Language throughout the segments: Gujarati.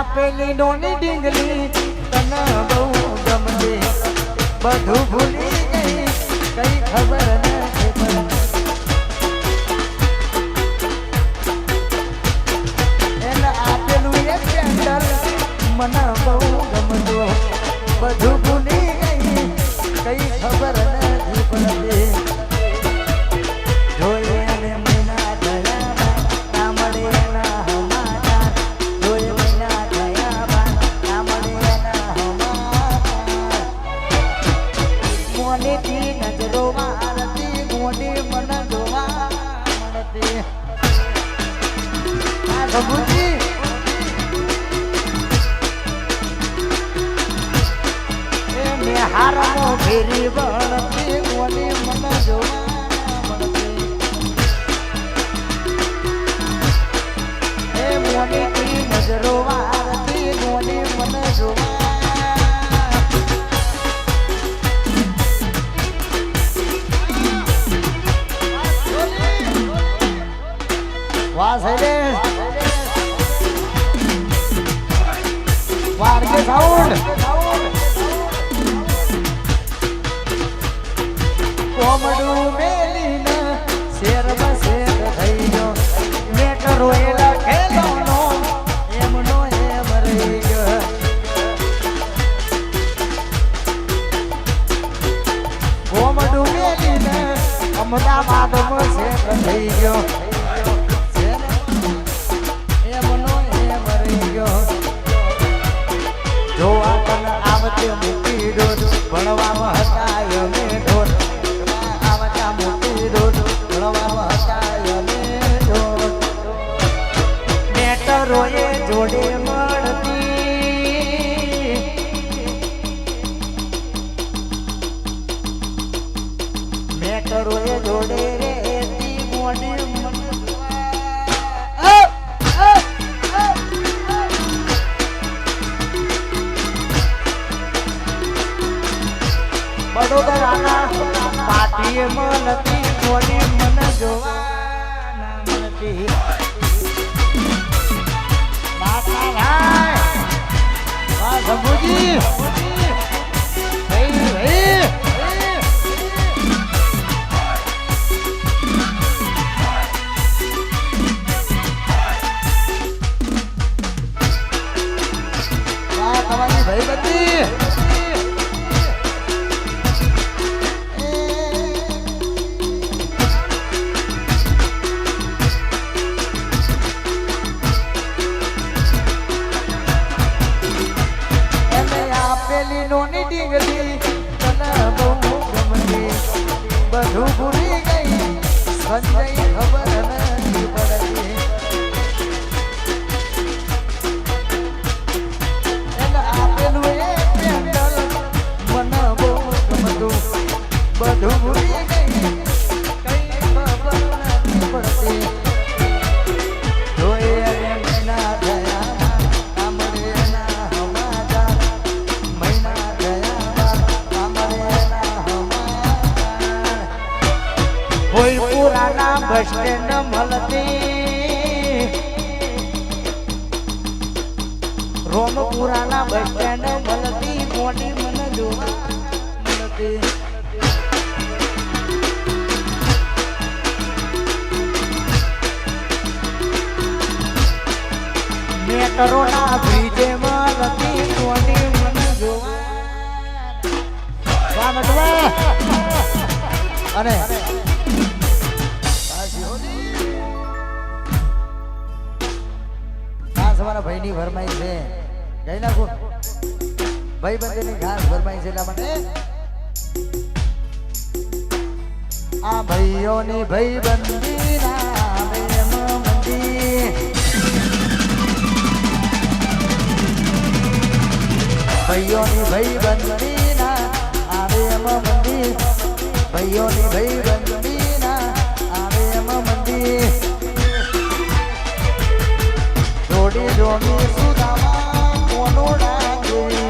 પેલી નોની ડીંગલી તને બહુ ગમતી બધું ભૂલી ગઈ કઈ ખબર નથી એને આપેલું એ પેન્ડલ મને બહુ ગમતું બધું ભૂલી ગઈ કઈ ખબર નથી પડતી હારમો ફેરી વળતી મોની મન જોવા મળતી એ મોની કી નજરો વારતી મોની મન જોવા વાહ સૈલેશ વાર કે સાઉન્ડ કોમડું મેલીને શેરમાં શેર થઈ ગયો મેં રોયેલા ખેલોનો એમનો એમ રહી ગયો કોમડું મેલીને અમદાવાદમાં શેર થઈ ગયો એમનો એમ રહી ગયો જોવા તને આવતે મૂકી ડોર ભણવામાં હતા અમે ઢોર મેટરોએ જોડે મળતી મેટરોએ જોડે રેતી મોડે વડોદરાના પાટીએ મળતી મોડી મને જોવા ના મળતી શંભુજી તમારી ભાઈ બધી નોની ડીંગલી તને બહુ ગમતી બધું ભૂલી ગઈ સંજય ખબર નથી પડતી એને આપેલું એ પેન્ડલ મને બહુ ગમતું બધું ભૂલી ગઈ કઈ ખબર નથી પડતી જોઈએ ના થયા કોઈ પુરાના બસ સ્ટેન્ડ મળતી રોમપુરાના બસ સ્ટેન્ડ મળતી મોટી મને જોવા મળતી મેટ્રોના બ્રિજે મળતી મોટી મને જોવા અને તમારા ભાઈની ભરમાઈ છે ગઈ નાખો ભાઈ બંધની ખાસ ભરમાઈ છે એટલા માટે આ ભાઈઓની ભાઈ બંધી ના મંદી ભાઈઓની ભાઈ બંધી ના આવે એમ મંદી ભાઈઓની ભાઈ બંધી ના આવે એમ મંદી જોડી જોડી સુદામા મોનોડા જોઈ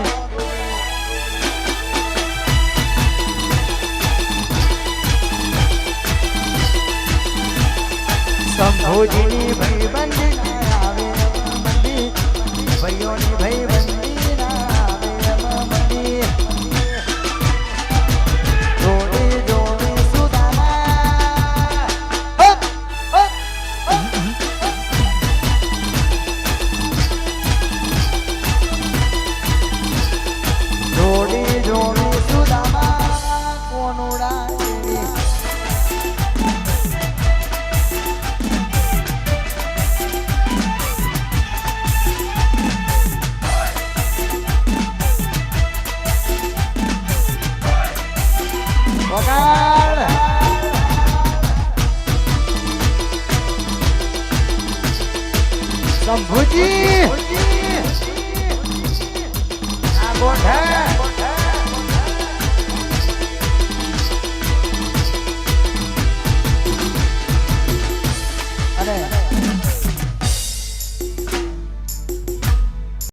શંભુજીની ભાઈ બંધી આવે મંદી ભાઈઓની અંભુજી